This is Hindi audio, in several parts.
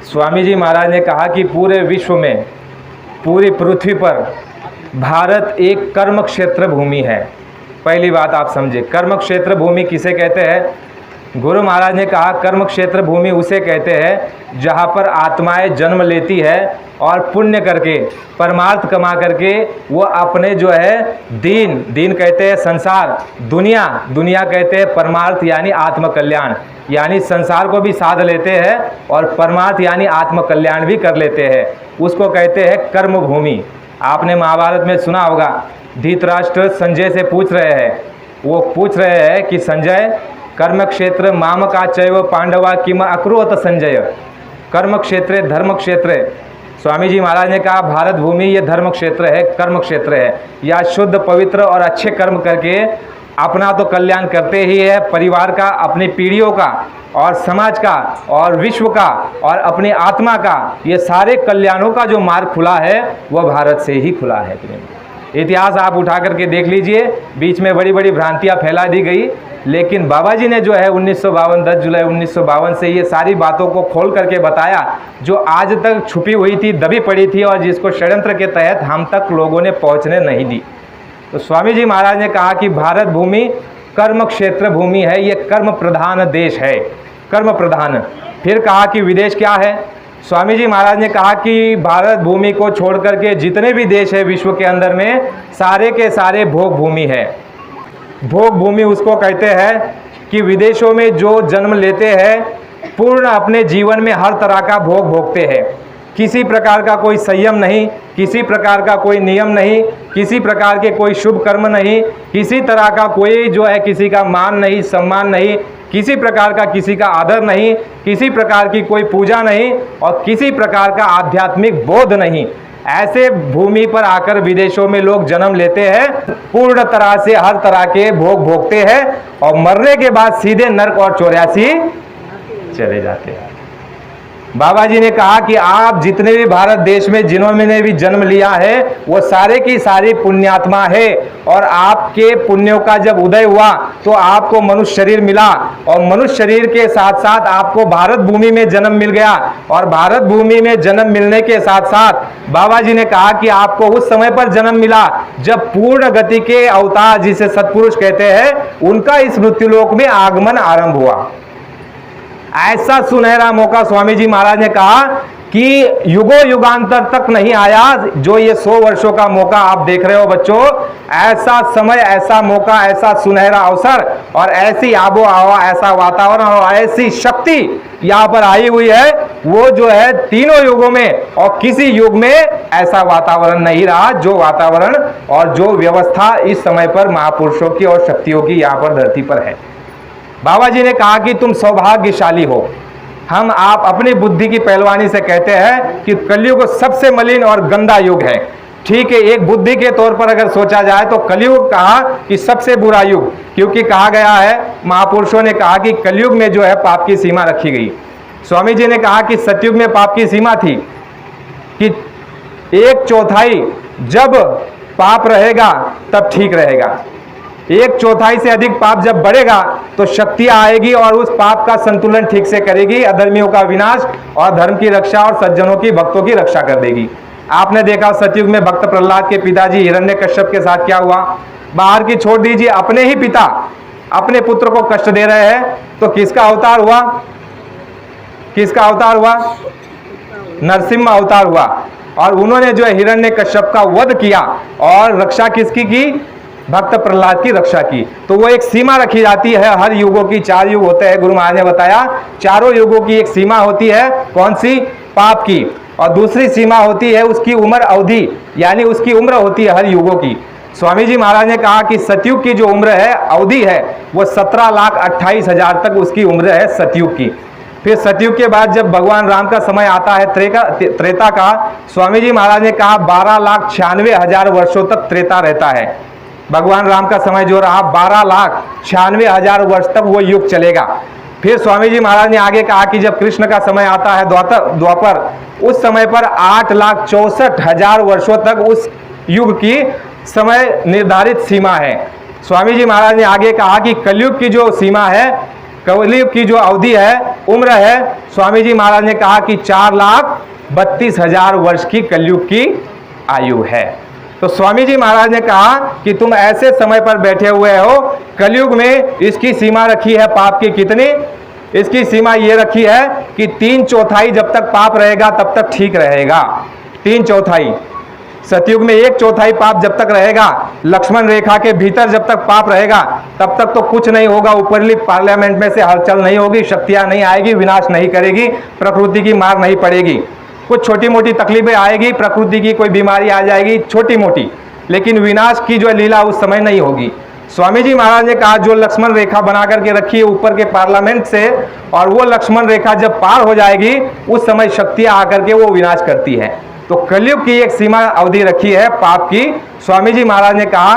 स्वामी जी महाराज ने कहा कि पूरे विश्व में, पूरी पृथ्वी पर भारत एक कर्म क्षेत्र भूमि है। पहली बात आप समझे, कर्म क्षेत्र भूमि किसे कहते हैं? गुरु महाराज ने कहा कर्म क्षेत्र भूमि उसे कहते हैं जहाँ पर आत्माएं जन्म लेती है और पुण्य करके, परमार्थ कमा करके वो अपने जो है दीन कहते हैं संसार, दुनिया कहते हैं परमार्थ यानी आत्म कल्याण, यानी संसार को भी साध लेते हैं और परमार्थ यानी आत्म कल्याण भी कर लेते हैं, उसको कहते हैं कर्म भूमि। आपने महाभारत में सुना होगा, धृतराष्ट्र संजय से पूछ रहे हैं, वो पूछ रहे हैं कि संजय कर्म क्षेत्र माम का चैव पांडवा किम अकुर्वत संजय, कर्म क्षेत्र धर्म क्षेत्र। स्वामी जी महाराज ने कहा भारत भूमि ये धर्म क्षेत्र है, कर्म क्षेत्र है। या शुद्ध पवित्र और अच्छे कर्म करके अपना तो कल्याण करते ही है, परिवार का, अपनी पीढ़ियों का और समाज का और विश्व का और अपनी आत्मा का, ये सारे कल्याणों का जो मार्ग खुला है वह भारत से ही खुला है। इतिहास आप उठा करके देख लीजिए, बीच में बड़ी बड़ी भ्रांतियां फैला दी गई, लेकिन बाबा जी ने जो है 1952 10 जुलाई 1952 से ये सारी बातों को खोल करके बताया जो आज तक छुपी हुई थी, दबी पड़ी थी और जिसको षड्यंत्र के तहत हम तक लोगों ने पहुंचने नहीं दी। तो स्वामी जी महाराज ने कहा कि भारत भूमि कर्म क्षेत्र भूमि है, ये कर्म प्रधान देश है, कर्म प्रधान। फिर कहा कि विदेश क्या है? स्वामी जी महाराज ने कहा कि भारत भूमि को छोड़ करके जितने भी देश है विश्व के अंदर में, सारे के सारे भोग भूमि है। भोग भूमि उसको कहते हैं कि विदेशों में जो जन्म लेते हैं पूर्ण अपने जीवन में हर तरह का भोग भोगते हैं, किसी प्रकार का कोई संयम नहीं, किसी प्रकार का कोई नियम नहीं, किसी प्रकार के कोई शुभ कर्म नहीं, किसी तरह का कोई जो है किसी का मान नहीं, सम्मान नहीं, किसी प्रकार का किसी का आदर नहीं, किसी प्रकार की कोई पूजा नहीं और किसी प्रकार का आध्यात्मिक बोध नहीं। ऐसे भूमि पर आकर विदेशों में लोग जन्म लेते हैं, पूर्ण तरह से हर तरह के भोग भोगते हैं और मरने के बाद सीधे नर्क और 84 चले जाते हैं। बाबा जी ने कहा कि आप जितने भी भारत देश में जिन्होंने भी जन्म लिया है वो सारे की सारी पुण्यात्मा है और आपके पुण्यों का जब उदय हुआ तो आपको मनुष्य शरीर मिला और मनुष्य शरीर के साथ साथ आपको भारत भूमि में जन्म मिल गया और भारत भूमि में जन्म मिलने के साथ साथ बाबा जी ने कहा कि आपको उस समय पर जन्म मिला जब पूर्ण गति के अवतार जिसे सत्पुरुष कहते हैं उनका इस मृत्युलोक में आगमन आरंभ हुआ। ऐसा सुनहरा मौका स्वामी जी महाराज ने कहा कि युगों युगांतर तक नहीं आया, जो ये 100 वर्षों का मौका आप देख रहे हो बच्चों, ऐसा समय, ऐसा मौका, ऐसा सुनहरा अवसर और ऐसी आबो हवा, ऐसा वातावरण और ऐसी शक्ति यहाँ पर आई हुई है, वो जो है तीनों युगों में और किसी युग में ऐसा वातावरण नहीं रहा जो वातावरण और जो व्यवस्था इस समय पर महापुरुषों की और शक्तियों की यहाँ पर धरती पर है। बाबा जी ने कहा कि तुम सौभाग्यशाली हो। हम आप अपनी बुद्धि की पहलवानी से कहते हैं कि कलयुग सबसे मलिन और गंदा युग है। ठीक है, एक बुद्धि के तौर पर अगर सोचा जाए तो कलयुग कहा कि सबसे बुरा युग, क्योंकि कहा गया है, महापुरुषों ने कहा कि कलयुग में जो है पाप की सीमा रखी गई। स्वामी जी ने कहा कि सतयुग में पाप की सीमा थी कि 1/4 जब पाप रहेगा तब ठीक रहेगा, 1/4 से अधिक पाप जब बढ़ेगा तो शक्तियां आएगी और उस पाप का संतुलन ठीक से करेगी, अधर्मियों का विनाश और धर्म की रक्षा और सज्जनों की, भक्तों की रक्षा कर देगी। आपने देखा सतयुग में भक्त प्रहलाद के पिताजी हिरण्यकश्यप के साथ क्या हुआ। बाहर की छोड़ दीजिए, अपने ही पिता अपने पुत्र को कष्ट दे रहे हैं तो किसका अवतार हुआ? किसका अवतार हुआ? नरसिंह अवतार हुआ और उन्होंने जो है हिरण्यकश्यप का वध किया और रक्षा किसकी की? भक्त प्रहलाद की रक्षा की। तो वो एक सीमा रखी जाती है हर युगों की, 4 युग होते हैं, गुरु महाराज ने बताया चारों युगों की एक सीमा होती है। कौन सी? पाप की। और दूसरी सीमा होती है उसकी उम्र अवधि, यानी उसकी उम्र होती है हर युगों की। स्वामी जी महाराज ने कहा कि सतयुग की जो उम्र है, अवधि है, वो 17,28,000 तक उसकी उम्र है सतयुग की। फिर सतयुग के बाद जब भगवान राम का समय आता है त्रेता का, स्वामी जी महाराज ने कहा 12,96,000 वर्षों तक त्रेता रहता है। भगवान राम का समय जो रहा 12,96,000 वर्ष तक वो युग चलेगा। फिर स्वामी जी महाराज ने आगे कहा कि जब कृष्ण का समय आता है द्वापर, उस समय पर 8,64,000 वर्षों तक उस युग की समय निर्धारित सीमा है। स्वामी जी महाराज ने आगे कहा कि कलयुग की जो सीमा है, कलयुग की जो अवधि है उम्र है, स्वामी जी महाराज ने कहा कि 4,32,000 वर्ष की कलयुग की आयु है। तो स्वामी जी महाराज ने कहा कि तुम ऐसे समय पर बैठे हुए हो, कलयुग में इसकी सीमा रखी है पाप की कितनी, इसकी सीमा ये रखी है कि 3/4 जब तक पाप रहेगा तब तक ठीक रहेगा। 3/4 सतयुग में 1/4 पाप जब तक रहेगा, लक्ष्मण रेखा के भीतर जब तक पाप रहेगा तब तक तो कुछ नहीं होगा, ऊपरली पार्लियामेंट में से हलचल नहीं होगी, शक्तियां नहीं आएगी, विनाश नहीं करेगी, प्रकृति की मार नहीं पड़ेगी। कुछ छोटी मोटी तकलीफें आएगी, प्रकृति की कोई बीमारी आ जाएगी छोटी मोटी, लेकिन विनाश की जो लीला उस समय नहीं होगी। स्वामी जी महाराज ने कहा जो लक्ष्मण रेखा बना करके रखी है ऊपर के पार्लियामेंट से, और वो लक्ष्मण रेखा जब पार हो जाएगी उस समय शक्तियां आकर के वो विनाश करती है। तो कलयुग की एक सीमा अवधि रखी है पाप की। स्वामी जी महाराज ने कहा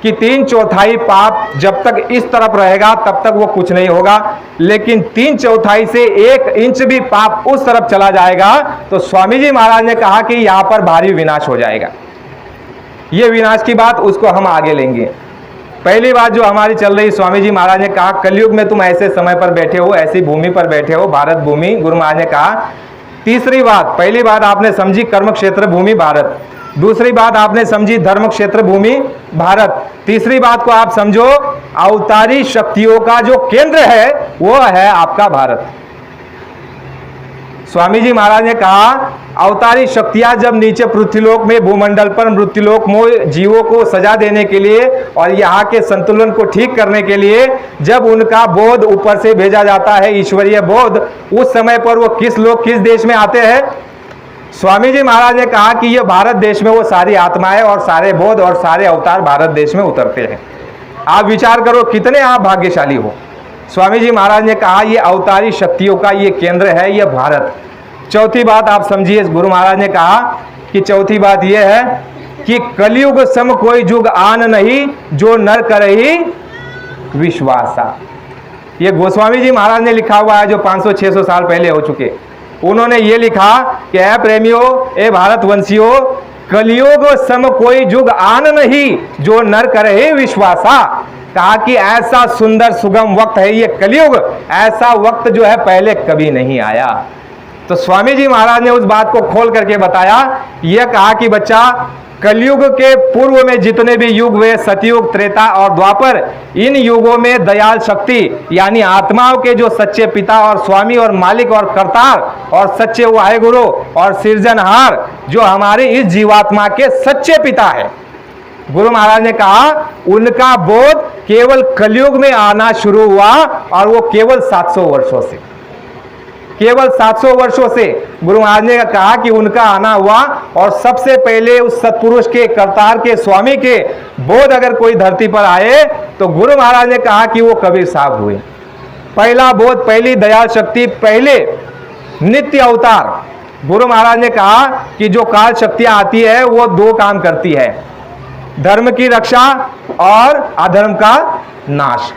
कि 3/4 पाप जब तक इस तरफ रहेगा तब तक वो कुछ नहीं होगा, लेकिन 3/4 से 1 इंच भी पाप उस तरफ चला जाएगा तो स्वामी जी महाराज ने कहा कि यहां पर भारी विनाश हो जाएगा। ये विनाश की बात उसको हम आगे लेंगे। पहली बात जो हमारी चल रही, स्वामी जी महाराज ने कहा कलयुग में तुम ऐसे समय पर बैठे हो, ऐसी भूमि पर बैठे हो, भारत भूमि, गुरु महाराज ने कहा। तीसरी बात, पहली बात आपने समझी कर्म क्षेत्र भूमि भारत, दूसरी बात आपने समझी धर्म क्षेत्र भूमि भारत, तीसरी बात को आप समझो अवतारी शक्तियों का जो केंद्र है वो है आपका भारत। स्वामी जी महाराज ने कहा अवतारी शक्तियां जब नीचे पृथ्वीलोक में भूमंडल पर मृत्युलोक में जीवों को सजा देने के लिए और यहाँ के संतुलन को ठीक करने के लिए जब उनका बोध ऊपर से भेजा जाता है, ईश्वरीय बोध, उस समय पर वो किस लोग किस देश में आते हैं? स्वामी जी महाराज ने कहा कि ये भारत देश में वो सारी आत्माएं और सारे बोध और सारे अवतार भारत देश में उतरते हैं। आप विचार करो कितने आप भाग्यशाली हो। स्वामी जी महाराज ने कहा ये अवतारी शक्तियों का ये केंद्र है, ये भारत। चौथी बात आप समझिए, गुरु महाराज ने कहा कि चौथी बात यह है कि कलयुग सम कोई जुग आन नहीं, जो नर करही विश्वासा। ये गोस्वामी जी महाराज ने लिखा हुआ है जो 500-600 साल पहले हो चुके। उन्होंने ये लिखा कि ए प्रेमियों, ए भारतवंशियों, कलयुग सम कोई जुग आन नहीं, जो नर करहे विश्वासा। कहा कि ऐसा सुंदर सुगम वक्त है ये कलयुग, ऐसा वक्त जो है पहले कभी नहीं आया। तो स्वामी जी महाराज ने उस बात को खोल करके बताया, यह कहा कि बच्चा कलयुग के पूर्व में जितने भी युग हुए, सतयुग, त्रेता और द्वापर, इन युगों में दयाल शक्ति यानी आत्माओं के जो सच्चे पिता और स्वामी और मालिक और करतार और सच्चे वाहेगुरु और सृजनहार जो हमारे इस जीवात्मा के सच्चे पिता है, गुरु महाराज ने कहा उनका बोध केवल कलयुग में आना शुरू हुआ, और वो केवल 700 वर्षों से, केवल 700 वर्षों से गुरु महाराज ने कहा कि उनका आना हुआ। और सबसे पहले उस सत्पुरुष के, करतार के, स्वामी के बोध अगर कोई धरती पर आए तो गुरु महाराज ने कहा कि वो कबीर साहब हुए। पहला बोध, पहली दयाल शक्ति, पहले नित्य अवतार। गुरु महाराज ने कहा कि जो काल शक्तियां आती है वो 2 काम करती है, धर्म की रक्षा और अधर्म का नाश।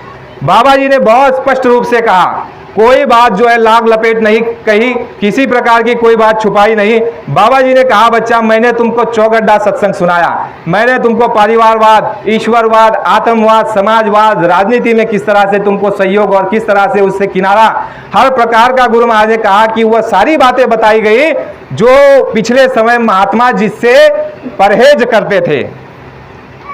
बाबा जी ने बहुत स्पष्ट रूप से कहा, कोई बात जो है लाग लपेट नहीं कही, किसी प्रकार की कोई बात छुपाई नहीं। बाबा जी ने कहा बच्चा, मैंने तुमको चौगड्डा सत्संग सुनाया, मैंने तुमको परिवारवाद, ईश्वरवाद, आतंकवाद, समाजवाद, राजनीति में किस तरह से तुमको सहयोग और किस तरह से उससे किनारा, हर प्रकार का गुरु महाराज ने कहा कि वह सारी बातें बताई गई जो पिछले समय महात्मा जिससे परहेज करते थे।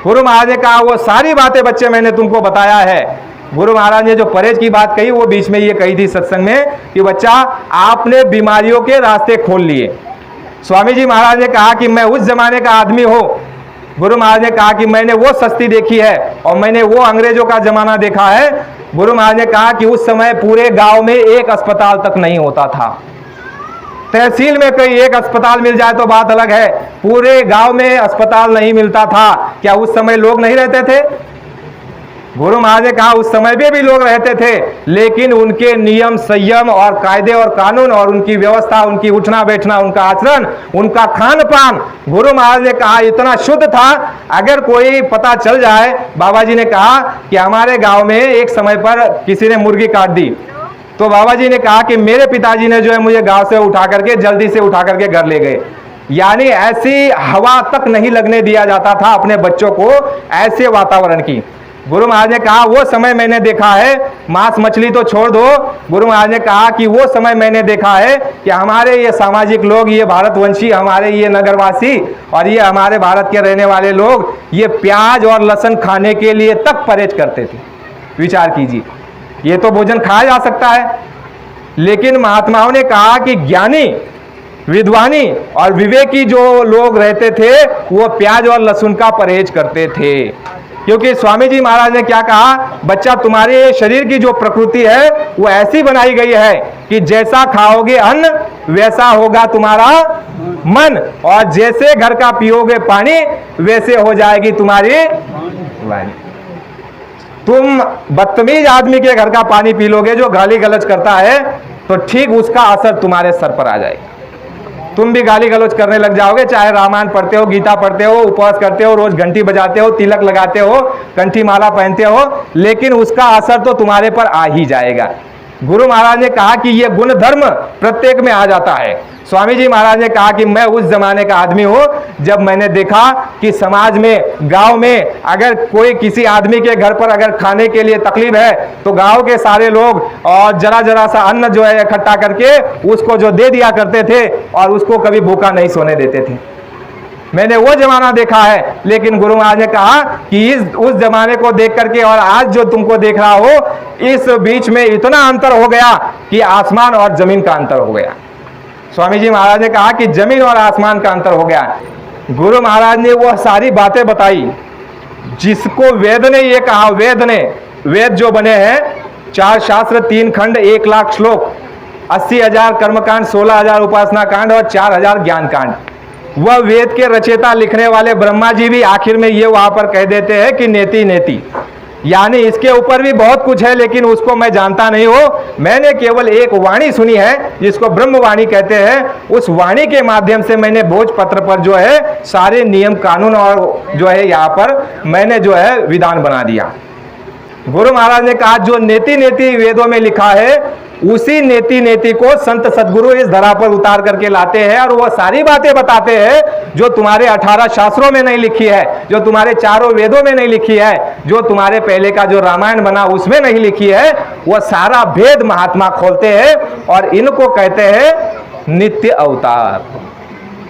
गुरु महाराज ने कहा वो सारी बातें बच्चे मैंने तुमको बताया है। गुरु महाराज ने जो परहेज की बात कही वो बीच में ये कही थी सत्संग में कि बच्चा आपने बीमारियों के रास्ते खोल लिए। स्वामी जी महाराज ने कहा कि मैं उस जमाने का आदमी हूँ। गुरु महाराज ने कहा कि मैंने वो सस्ती देखी है और मैंने वो अंग्रेजों का जमाना देखा है। गुरु महाराज ने कहा कि उस समय पूरे गांव में एक अस्पताल तक नहीं होता था। तहसील में कहीं एक अस्पताल मिल जाए तो बात अलग है, पूरे गांव में अस्पताल नहीं मिलता था। क्या उस समय लोग नहीं रहते थे? गुरु महाराज ने कहा उस समय भी लोग रहते थे, लेकिन उनके नियम, संयम और कायदे और कानून और उनकी व्यवस्था, उनकी उठना बैठना, उनका आचरण, उनका खान पान, गुरु महाराज ने कहा इतना शुद्ध था। अगर कोई पता चल जाए, बाबा जी ने कहा कि हमारे गांव में एक समय पर किसी ने मुर्गी काट दी, तो बाबा जी ने कहा कि मेरे पिताजी ने जो है मुझे गांव से उठा करके, जल्दी से उठा करके घर ले गए। यानी ऐसी हवा तक नहीं लगने दिया जाता था अपने बच्चों को, ऐसे वातावरण की। गुरु महाराज ने कहा वो समय मैंने देखा है, मांस मछली तो छोड़ दो, गुरु महाराज ने कहा कि वो समय मैंने देखा है कि हमारे ये सामाजिक लोग, ये भारतवंशी, हमारे ये नगरवासी और ये हमारे भारत के रहने वाले लोग ये प्याज और लहसुन खाने के लिए तक परहेज करते थे। विचार कीजिए, ये तो भोजन खाया जा सकता है, लेकिन महात्माओं ने कहा कि ज्ञानी, विद्वानी और विवेकी जो लोग रहते थे वो प्याज और लहसुन का परहेज करते थे। क्योंकि स्वामी जी महाराज ने क्या कहा, बच्चा तुम्हारे शरीर की जो प्रकृति है वो ऐसी बनाई गई है कि जैसा खाओगे अन्न वैसा होगा तुम्हारा मन, और जैसे घर का पियोगे पानी वैसे हो जाएगी तुम्हारी वाणी। तुम बदतमीज आदमी के घर का पानी पी लोगे जो गाली गलौज करता है, तो ठीक उसका असर तुम्हारे सर पर आ जाएगा। तुम भी गाली गलौज करने लग जाओगे, चाहे रामायण पढ़ते हो, गीता पढ़ते हो, उपवास करते हो, रोज घंटी बजाते हो, तिलक लगाते हो, कंठी माला पहनते हो, लेकिन उसका असर तो तुम्हारे पर आ ही जाएगा। गुरु महाराज ने कहा कि यह गुण धर्म प्रत्येक में आ जाता है। स्वामी जी महाराज ने कहा कि मैं उस जमाने का आदमी हूं जब मैंने देखा कि समाज में, गांव में अगर कोई किसी आदमी के घर पर अगर खाने के लिए तकलीफ है तो गांव के सारे लोग और जरा जरा सा अन्न जो है इकट्ठा करके उसको जो दे दिया करते थे और उसको कभी भूखा नहीं सोने देते थे। मैंने वो जमाना देखा है, लेकिन गुरु महाराज ने कहा कि उस जमाने को देख करके और आज जो तुमको देख रहा हो, इस बीच में इतना अंतर हो गया कि आसमान और जमीन का अंतर हो गया। स्वामी जी महाराज ने कहा कि जमीन और आसमान का अंतर हो गया। गुरु महाराज ने वो सारी बातें बताई जिसको वेद ने ये कहा, वेद जो बने हैं 4 शास्त्र, 3 खंड, 1 लाख श्लोक, 80,000 कर्मकांड, 16,000 उपासना कांड और 4,000 ज्ञान कांड, वह वेद के रचयिता लिखने वाले ब्रह्मा जी भी आखिर में ये वहां पर कह देते हैं कि नेति नेति, यानी इसके ऊपर भी बहुत कुछ है, लेकिन उसको मैं जानता नहीं हूं। मैंने केवल एक वाणी सुनी है जिसको ब्रह्म वाणी कहते हैं। उस वाणी के माध्यम से मैंने भोजपत्र पर जो है सारे नियम कानून और जो है यहाँ पर मैंने जो है विधान बना दिया। गुरु महाराज ने कहा जो नेति नेति वेदों में लिखा है उसी नेति नेति को संत सदगुरु इस धरा पर उतार करके लाते हैं और वह सारी बातें बताते हैं जो तुम्हारे 18 शास्त्रों में नहीं लिखी है, जो तुम्हारे 4 वेदों में नहीं लिखी है, जो तुम्हारे पहले का जो रामायण बना उसमें नहीं लिखी है। वह सारा भेद महात्मा खोलते हैं और इनको कहते हैं नित्य अवतार।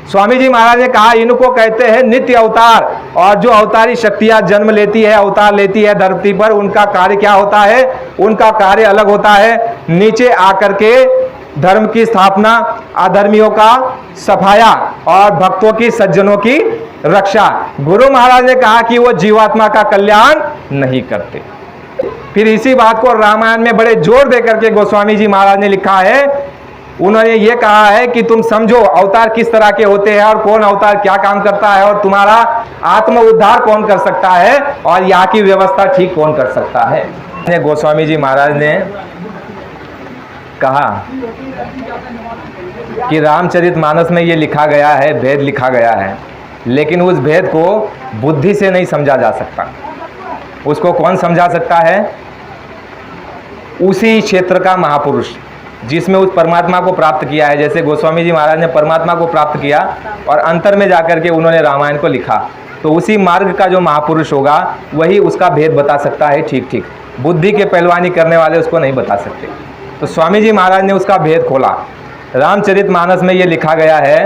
स्वामी जी महाराज ने कहा इनको कहते हैं नित्य अवतार। और जो अवतारी शक्तियां जन्म लेती है, अवतार लेती है धरती पर, उनका कार्य क्या होता है? उनका कार्य अलग होता है। नीचे आकर के धर्म की स्थापना, अधर्मियों का सफाया और भक्तों की, सज्जनों की रक्षा। गुरु महाराज ने कहा कि वो जीवात्मा का कल्याण नहीं करते। फिर इसी बात को रामायण में बड़े जोर दे करके गोस्वामी जी महाराज ने लिखा है। उन्होंने ये कहा है कि तुम समझो अवतार किस तरह के होते हैं और कौन अवतार क्या काम करता है और तुम्हारा आत्म उद्धार कौन कर सकता है और यहाँ की व्यवस्था ठीक कौन कर सकता है। गोस्वामी जी महाराज ने कहा कि रामचरितमानस में ये लिखा गया है, भेद लिखा गया है, लेकिन उस भेद को बुद्धि से नहीं समझा जा सकता। उसको कौन समझा सकता है? उसी क्षेत्र का महापुरुष जिसमें उस परमात्मा को प्राप्त किया है। जैसे गोस्वामी जी महाराज ने परमात्मा को प्राप्त किया और अंतर में जाकर के उन्होंने रामायण को लिखा, तो उसी मार्ग का जो महापुरुष होगा वही उसका भेद बता सकता है। ठीक ठीक बुद्धि के पहलवानी करने वाले उसको नहीं बता सकते। तो स्वामी जी महाराज ने उसका भेद खोला। रामचरितमानस में ये लिखा गया है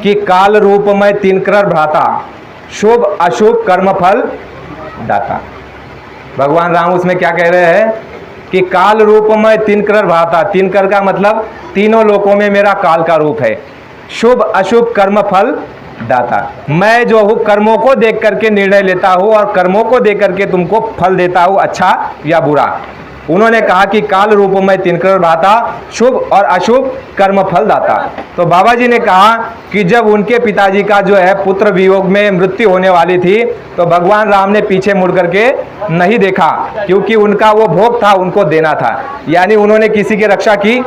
कि काल रूप में 3 कर भ्राता, शुभ अशुभ कर्म फल दाता। भगवान राम उसमें क्या कह रहे हैं कि काल रूप में 3 कर भ्राता। 3 कर का मतलब तीनों लोकों में मेरा काल का रूप है। शुभ अशुभ कर्म फल दाता, मैं जो हूँ कर्मों को देख करके निर्णय लेता हूँ और कर्मों को देख करके तुमको फल देता हूँ, अच्छा या बुरा। उन्होंने कहा कि काल रूप में 3 कर भ्राता, शुभ और अशुभ कर्म फल दाता। तो बाबा जी ने कहा कि जब उनके पिताजी का जो है पुत्र वियोग में मृत्यु होने वाली थी तो भगवान राम ने पीछे मुड़ करके नहीं देखा, क्योंकि उनका वो भोग था, उनको देना था। यानी उन्होंने किसी की रक्षा की।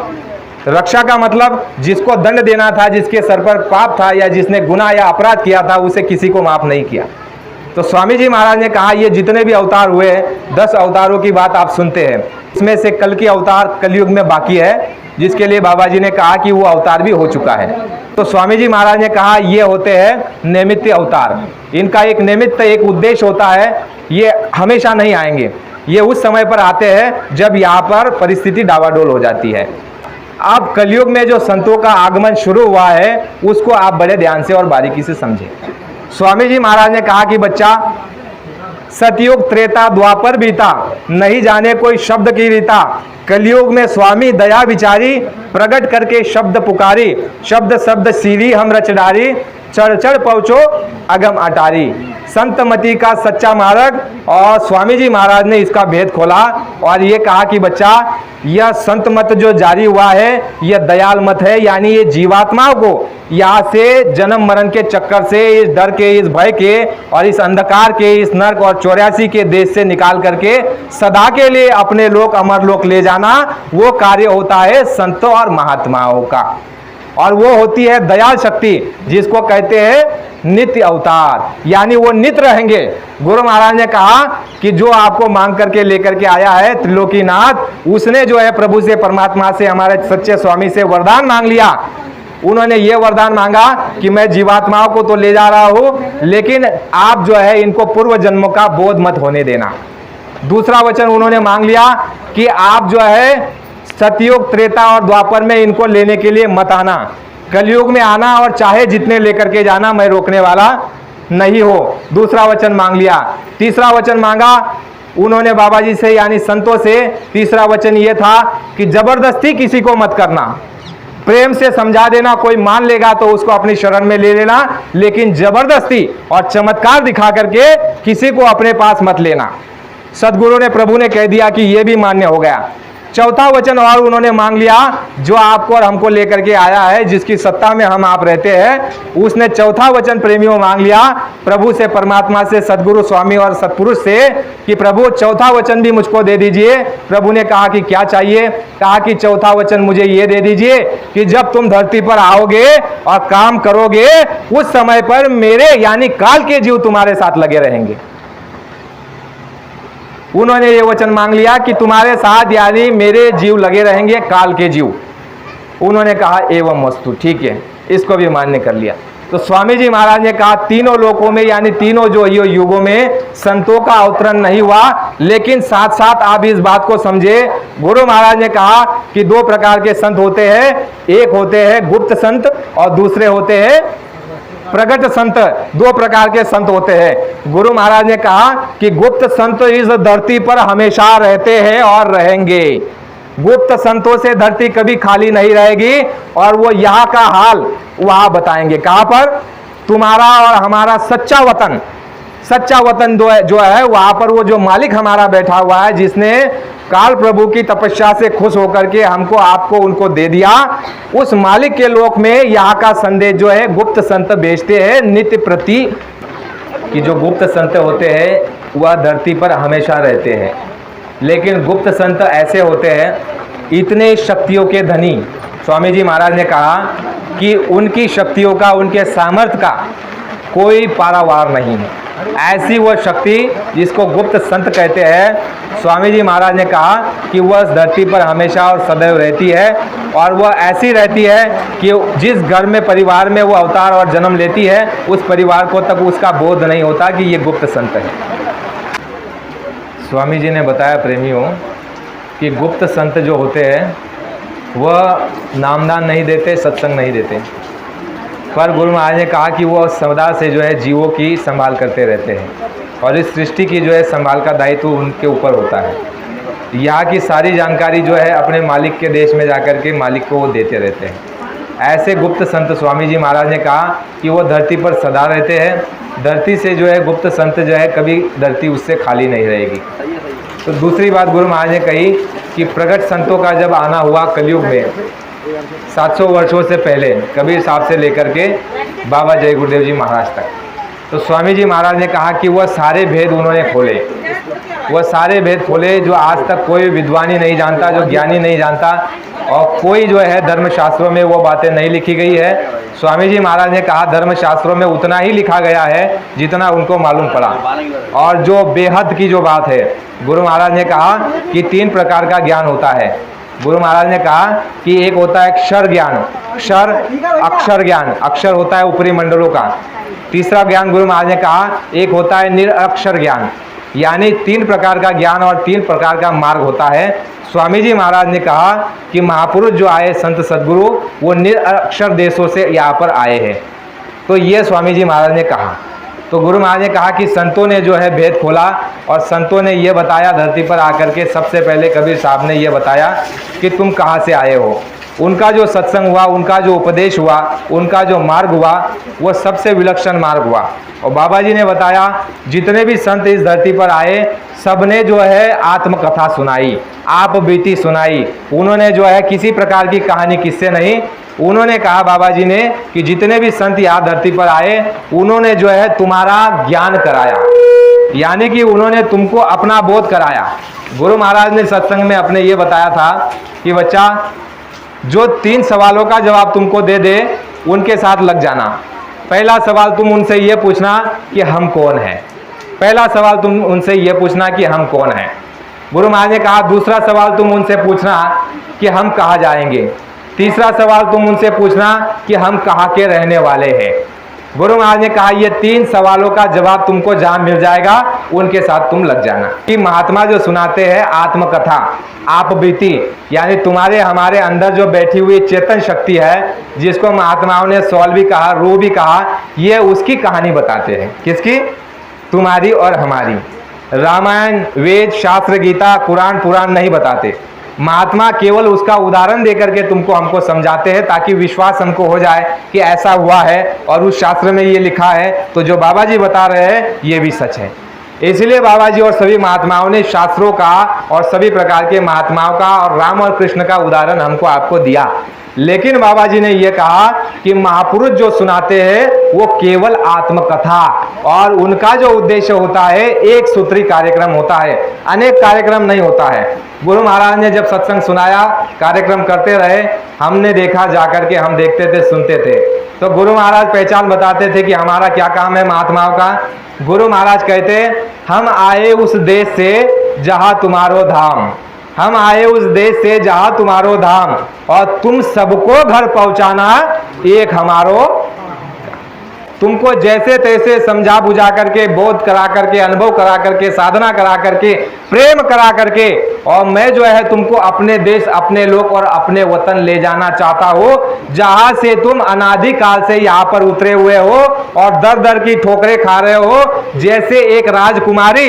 रक्षा का मतलब जिसको दंड देना था, जिसके सर पर पाप था या जिसने गुनाह या अपराध किया था, उसे किसी को माफ नहीं किया। तो स्वामी जी महाराज ने कहा ये जितने भी अवतार हुए 10 अवतारों की बात आप सुनते हैं, इसमें से कल की अवतार कलयुग में बाकी है जिसके लिए बाबा जी ने कहा कि वो अवतार भी हो चुका है। तो स्वामी जी महाराज ने कहा ये होते हैं निमित्त अवतार। इनका एक निमित्त, एक उद्देश्य होता है, ये हमेशा नहीं आएंगे, ये उस समय पर आते हैं जब यहाँ पर परिस्थिति डावाडोल हो जाती है। अब कलयुग में जो संतों का आगमन शुरू हुआ है उसको आप बड़े ध्यान से और बारीकी से समझें। स्वामी जी महाराज ने कहा कि बच्चा, सतयुग त्रेता द्वापर बीता, नहीं जाने कोई शब्द की रीता, कलयुग में स्वामी दया विचारी, प्रकट करके शब्द पुकारी, शब्द शब्द सीरी हम रच डारी, चढ़ चढ़ पहुँचो अगम अटारी। संत मति का सच्चा मार्ग, और स्वामी जी महाराज ने इसका भेद खोला और ये कहा कि बच्चा, यह संत मत जो जारी हुआ है यह दयाल मत है, यानी ये जीवात्माओं को यहाँ से जन्म मरण के चक्कर से, इस डर के, इस भय के और इस अंधकार के, इस नर्क और 84 के देश से निकाल करके सदा के लिए अपने लोक अमर लोक ले जाना, वो कार्य होता है संतों और महात्माओं का। और वो होती है दयाल शक्ति, जिसको कहते हैं नित्य अवतार, यानी वो नित्य रहेंगे। गुरु महाराज ने कहा कि जो आपको मांग करके लेकर के आया है त्रिलोकीनाथ, उसने जो है प्रभु से, परमात्मा से, हमारे सच्चे स्वामी से वरदान मांग लिया। उन्होंने ये वरदान मांगा कि मैं जीवात्माओं को तो ले जा रहा हूं, लेकिन आप जो है इनको पूर्व जन्मों का बोध मत होने देना। दूसरा वचन उन्होंने मांग लिया कि आप जो है सतयुग त्रेता और द्वापर में इनको लेने के लिए मत आना, कलयुग में आना और चाहे जितने लेकर के जाना, मैं रोकने वाला नहीं हो। दूसरा वचन मांग लिया। तीसरा वचन मांगा उन्होंने बाबा जी से, यानी संतों से। तीसरा वचन ये था कि जबरदस्ती किसी को मत करना, प्रेम से समझा देना, कोई मान लेगा तो उसको अपनी शरण में ले लेना, लेकिन जबरदस्ती और चमत्कार दिखा करके किसी को अपने पास मत लेना। सदगुरु ने, प्रभु ने कह दिया कि यह भी मान्य हो गया। चौथा वचन और उन्होंने मांग लिया, जो आपको और हमको लेकर के आया है, जिसकी सत्ता में हम आप रहते हैं, उसने चौथा वचन प्रेमियों मांग लिया प्रभु से, परमात्मा से, सदगुरु स्वामी और सत्पुरुष से कि प्रभु चौथा वचन भी मुझको दे दीजिए। प्रभु ने कहा कि क्या चाहिए? कहा कि चौथा वचन मुझे ये दे दीजिए कि जब तुम धरती पर आओगे और काम करोगे, उस समय पर मेरे यानी काल के जीव तुम्हारे साथ लगे रहेंगे। उन्होंने ये वचन मांग लिया कि तुम्हारे साथ यानी मेरे जीव लगे रहेंगे, काल के जीव। उन्होंने कहा एवं वस्तु, ठीक है, इसको भी मान्य कर लिया। तो स्वामी जी महाराज ने कहा तीनों लोकों में, यानी तीनों जो युगों में संतों का अवतरण नहीं हुआ, लेकिन साथ साथ आप इस बात को समझे। गुरु महाराज ने कहा कि दो प्रकार के संत होते हैं, एक होते हैं गुप्त संत और दूसरे होते हैं प्रकट संत। दो प्रकार के संत होते हैं। गुरु महाराज ने कहा कि गुप्त संत इस धरती पर हमेशा रहते हैं और रहेंगे। गुप्त संतों से धरती कभी खाली नहीं रहेगी और वो यहाँ का हाल वहाँ बताएंगे। कहाँ पर? तुम्हारा और हमारा सच्चा वतन, सच्चा वतन जो है वहाँ पर वो जो मालिक हमारा बैठा हुआ है, जिसने काल प्रभु की तपस्या से खुश होकर के हमको आपको उनको दे दिया, उस मालिक के लोक में यहाँ का संदेश जो है गुप्त संत भेजते हैं नित्य प्रति। कि जो गुप्त संत होते हैं वह धरती पर हमेशा रहते हैं, लेकिन गुप्त संत ऐसे होते हैं इतने शक्तियों के धनी। स्वामी जी महाराज ने कहा कि उनकी शक्तियों का, उनके सामर्थ्य का कोई पारावार नहीं है। ऐसी वह शक्ति जिसको गुप्त संत कहते हैं, स्वामी जी महाराज ने कहा कि वह धरती पर हमेशा और सदैव रहती है, और वह ऐसी रहती है कि जिस घर में, परिवार में वो अवतार और जन्म लेती है, उस परिवार को तक उसका बोध नहीं होता कि ये गुप्त संत है। स्वामी जी ने बताया प्रेमियों कि गुप्त संत जो होते हैं वह नामदान नहीं देते, सत्संग नहीं देते, पर गुरु महाराज ने कहा कि वो सदा से जो है जीवों की संभाल करते रहते हैं, और इस सृष्टि की जो है संभाल का दायित्व उनके ऊपर होता है। यहाँ की सारी जानकारी जो है अपने मालिक के देश में जाकर के मालिक को वो देते रहते हैं। ऐसे गुप्त संत स्वामी जी महाराज ने कहा कि वो धरती पर सदा रहते हैं। धरती से जो है गुप्त संत जो है कभी धरती उससे खाली नहीं रहेगी। तो दूसरी बात गुरु महाराज ने कही कि प्रगट संतों का जब आना हुआ कलयुग में 700 वर्षों से पहले, कबीर साहब से लेकर के बाबा जय गुरुदेव जी महाराज तक, तो स्वामी जी महाराज ने कहा कि वह सारे भेद उन्होंने खोले, वह सारे भेद खोले जो आज तक कोई विद्वानी नहीं जानता, जो ज्ञानी नहीं जानता, और कोई जो है धर्मशास्त्रों में वो बातें नहीं लिखी गई है। स्वामी जी महाराज ने कहा धर्मशास्त्रों में उतना ही लिखा गया है जितना उनको मालूम पड़ा, और जो बेहद की जो बात है, गुरु महाराज ने कहा कि 3 प्रकार का ज्ञान होता है। गुरु महाराज ने कहा कि एक होता है क्षर ज्ञान, क्षर अक्षर ज्ञान, अक्षर होता है ऊपरी मंडलों का। तीसरा ज्ञान गुरु महाराज ने कहा एक होता है निरक्षर ज्ञान, यानी 3 प्रकार का ज्ञान और 3 प्रकार का मार्ग होता है। स्वामी जी महाराज ने कहा कि महापुरुष जो आए संत सद्गुरु वो निरक्षर देशों से यहाँ पर आए हैं। तो ये स्वामी जी महाराज ने कहा। तो गुरु महाराज ने कहा कि संतों ने जो है भेद खोला और संतों ने ये बताया धरती पर आकर के, सबसे पहले कबीर साहब ने ये बताया कि तुम कहाँ से आए हो। उनका जो सत्संग हुआ, उनका जो उपदेश हुआ, उनका जो मार्ग हुआ वो सबसे विलक्षण मार्ग हुआ। और बाबा जी ने बताया जितने भी संत इस धरती पर आए सबने जो है आत्मकथा सुनाई, आप बीती सुनाई। उन्होंने जो है किसी प्रकार की कहानी किस्से नहीं, उन्होंने कहा बाबा जी ने कि जितने भी संत यहाँ धरती पर आए उन्होंने जो है तुम्हारा ज्ञान कराया, यानी कि उन्होंने तुमको अपना बोध कराया। गुरु महाराज ने सत्संग में अपने ये बताया था कि बच्चा जो 3 सवालों का जवाब तुमको दे दे उनके साथ लग जाना। पहला सवाल तुम उनसे ये पूछना कि हम कौन हैं। पहला सवाल तुम उनसे ये पूछना कि हम कौन हैं। गुरु महाराज ने कहा दूसरा सवाल तुम उनसे पूछना कि हम कहाँ जाएंगे। तीसरा सवाल तुम उनसे पूछना कि हम कहाँ के रहने वाले हैं। गुरु महाराज ने कहा ये 3 सवालों का जवाब तुमको जहाँ मिल जाएगा उनके साथ तुम लग जाना। कि महात्मा जो सुनाते हैं आत्मकथा, आप बीती, यानी तुम्हारे हमारे अंदर जो बैठी हुई चेतन शक्ति है, जिसको महात्माओं ने सौल भी कहा, रूह भी कहा, ये उसकी कहानी बताते हैं। किसकी? तुम्हारी और हमारी। रामायण, वेद, शास्त्र, गीता, कुरान, पुराण नहीं बताते। महात्मा केवल उसका उदाहरण देकर के तुमको हमको समझाते हैं ताकि विश्वास हमको हो जाए कि ऐसा हुआ है और उस शास्त्र में ये लिखा है, तो जो बाबा जी बता रहे हैं ये भी सच है। इसलिए बाबा जी और सभी महात्माओं ने शास्त्रों का और सभी प्रकार के महात्माओं का और राम और कृष्ण का उदाहरण हमको आपको दिया। लेकिन बाबा जी ने यह कहा कि महापुरुष जो सुनाते हैं वो केवल आत्मकथा, और उनका जो उद्देश्य होता है एक सूत्री कार्यक्रम होता है, अनेक कार्यक्रम नहीं होता है। गुरु महाराज ने जब सत्संग सुनाया, कार्यक्रम करते रहे, हमने देखा, जाकर के हम देखते थे, सुनते थे। तो गुरु महाराज पहचान बताते थे कि हमारा क्या काम है महात्माओं का। गुरु महाराज कहते हम आए उस देश से जहां तुम्हारो धाम, हम आए उस देश से जहां तुम्हारो धाम, और तुम सबको घर पहुंचाना एक हमारो। तुमको जैसे तैसे समझा बुझा करके, बोध करा करके, अनुभव करा करके, साधना करा करके, प्रेम करा करके, और मैं जो है तुमको अपने देश, अपने लोक और अपने वतन ले जाना चाहता हो, जहां से तुम अनादि काल से यहाँ पर उतरे हुए हो और दर दर की ठोकरें खा रहे हो। जैसे एक राजकुमारी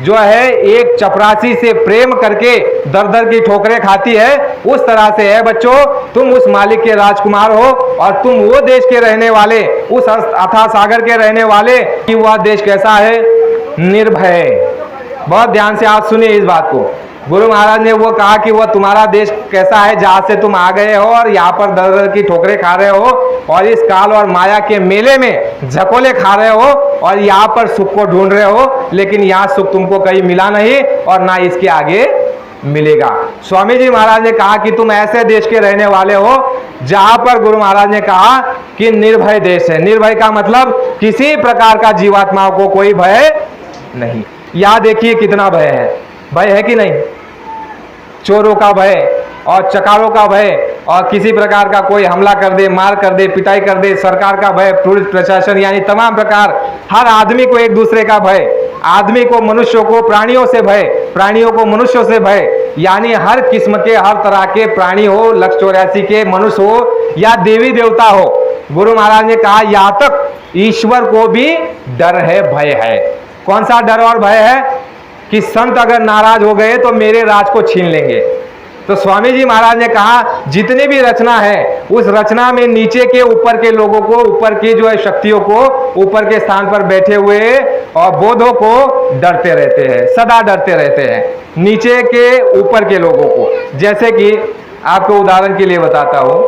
जो है एक चपरासी से प्रेम करके दर दर की ठोकरें खाती है, उस तरह से है बच्चों, तुम उस मालिक के राजकुमार हो और तुम वो देश के रहने वाले, उस अथाह सागर के रहने वाले। कि वह देश कैसा है? निर्भय। बहुत ध्यान से आप सुनिए इस बात को। गुरु महाराज ने वो कहा कि वह तुम्हारा देश कैसा है जहां से तुम आ गए हो और यहाँ पर दर दर की ठोकरें खा रहे हो और इस काल और माया के मेले में झकोले खा रहे हो और यहाँ पर सुख को ढूंढ रहे हो, लेकिन यहाँ सुख तुमको कहीं मिला नहीं और ना इसके आगे मिलेगा। स्वामी जी महाराज ने कहा कि तुम ऐसे देश के रहने वाले हो जहां पर गुरु महाराज ने कहा कि निर्भय देश है। निर्भय का मतलब किसी प्रकार का जीवात्माओं को कोई भय नहीं। यहां देखिए कितना भय है, भय है कि नहीं? चोरों का भय और चकारों का भय, और किसी प्रकार का कोई हमला कर दे, मार कर दे, पिटाई कर दे, सरकार का भय, पुलिस प्रशासन, यानी तमाम प्रकार, हर आदमी को एक दूसरे का भय। आदमी को मनुष्यों को प्राणियों से भय, प्राणियों को मनुष्यों से भय, यानी हर किस्म के, हर तरह के प्राणी हो, 184 के मनुष्य हो या देवी देवता हो। गुरु महाराज ने कहा यहाँ तक ईश्वर को भी डर है, भय है। कौन सा डर और भय है? कि संत अगर नाराज हो गए तो मेरे राज को छीन लेंगे। तो स्वामी जी महाराज ने कहा जितनी भी रचना है उस रचना में नीचे के ऊपर के लोगों को, ऊपर की जो है शक्तियों को, ऊपर के स्थान पर बैठे हुए और बोधों को डरते रहते हैं, सदा डरते रहते हैं, नीचे के ऊपर के लोगों को। जैसे कि आपको उदाहरण के लिए बताता हूं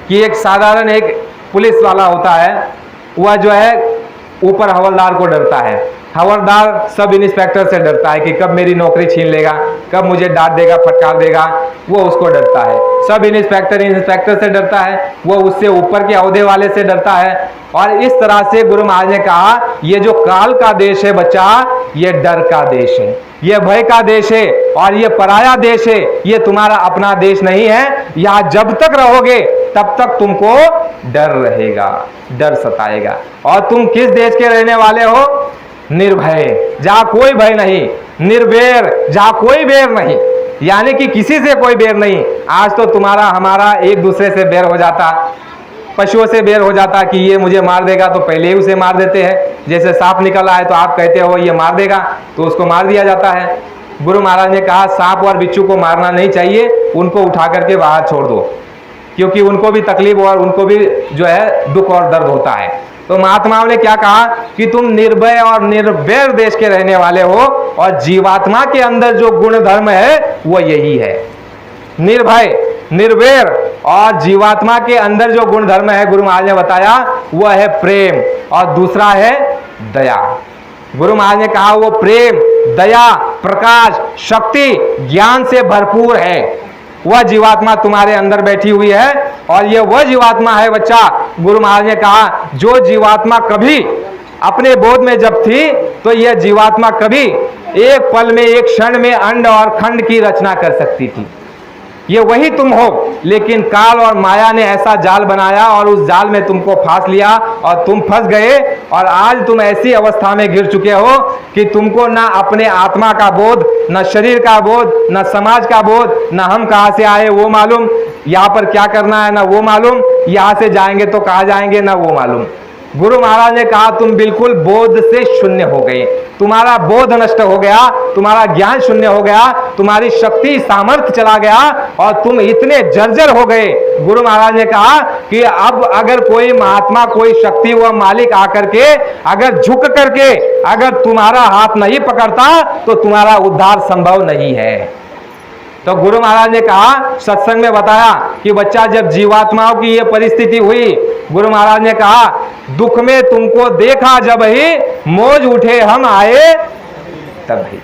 कि एक साधारण एक पुलिस वाला होता है, वह जो है ऊपर हवलदार को डरता है, हवलदार सब इंस्पेक्टर से डरता है कि कब मेरी नौकरी छीन लेगा, कब मुझे डांट देगा, फटकार देगा, वो उसको डरता है। सब इंस्पेक्टर से डरता है, वो उससे ऊपर के ओहदे वाले से डरता है। और इस तरह से गुरु महाराज ने कहा ये जो काल का देश है बच्चा, ये डर का देश है, ये भय का देश है और ये पराया देश है, ये तुम्हारा अपना देश नहीं है। यहां जब तक रहोगे तब तक तुमको डर रहेगा, डर सताएगा। और तुम किस देश के रहने वाले हो? निर्भय, जहां कोई भय नहीं, निर्वैर, जहां कोई बैर नहीं, यानी कि किसी से कोई बैर नहीं। आज तो तुम्हारा हमारा एक दूसरे से बैर हो जाता, पशुओं से बैर हो जाता कि ये मुझे मार देगा तो पहले ही उसे मार देते हैं। जैसे सांप निकल आए तो आप कहते हो ये मार देगा तो उसको मार दिया जाता है। गुरु महाराज ने कहा सांप और बिच्छू को मारना नहीं चाहिए, उनको उठा करके बाहर छोड़ दो, क्योंकि उनको भी तकलीफ और उनको भी जो है दुख और दर्द होता है। तो महात्माओं ने क्या कहा कि तुम निर्भय और निर्वैर देश के रहने वाले हो और जीवात्मा के अंदर जो गुण धर्म है वो यही है। निर्भय, निर्वैर और जीवात्मा के अंदर जो गुण धर्म है गुरु महाराज ने बताया वह है प्रेम और दूसरा है दया। गुरु महाराज ने कहा वो प्रेम, दया, प्रकाश, शक्ति, ज्ञान से भरपूर है। वह जीवात्मा तुम्हारे अंदर बैठी हुई है और यह वह जीवात्मा है बच्चा। गुरु महाराज ने कहा जो जीवात्मा कभी अपने बोध में जब थी तो यह जीवात्मा कभी एक पल में, एक क्षण में अंड और खंड की रचना कर सकती थी। ये वही तुम हो, लेकिन काल और माया ने ऐसा जाल बनाया और उस जाल में तुमको फांस लिया और तुम फंस गए। और आज तुम ऐसी अवस्था में गिर चुके हो कि तुमको ना अपने आत्मा का बोध, ना शरीर का बोध, ना समाज का बोध, ना हम कहाँ से आए वो मालूम, यहाँ पर क्या करना है ना वो मालूम, यहाँ से जाएंगे तो कहाँ जाएंगे ना वो मालूम। गुरु महाराज ने कहा तुम बिल्कुल बोध से शून्य हो गए, तुम्हारा बोध नष्ट हो गया, तुम्हारा ज्ञान शून्य हो गया, तुम्हारी शक्ति सामर्थ्य चला गया और तुम इतने जर्जर हो गए। गुरु महाराज ने कहा कि अब अगर कोई महात्मा, कोई शक्ति व मालिक आकर के अगर झुक करके अगर तुम्हारा हाथ नहीं पकड़ता तो तुम्हारा उद्धार संभव नहीं है। तो गुरु महाराज ने कहा, सत्संग में बताया कि बच्चा जब जीवात्माओं की ये परिस्थिति हुई, गुरु महाराज ने कहा दुख में तुमको देखा जब ही, मौज उठे हम आए तभी।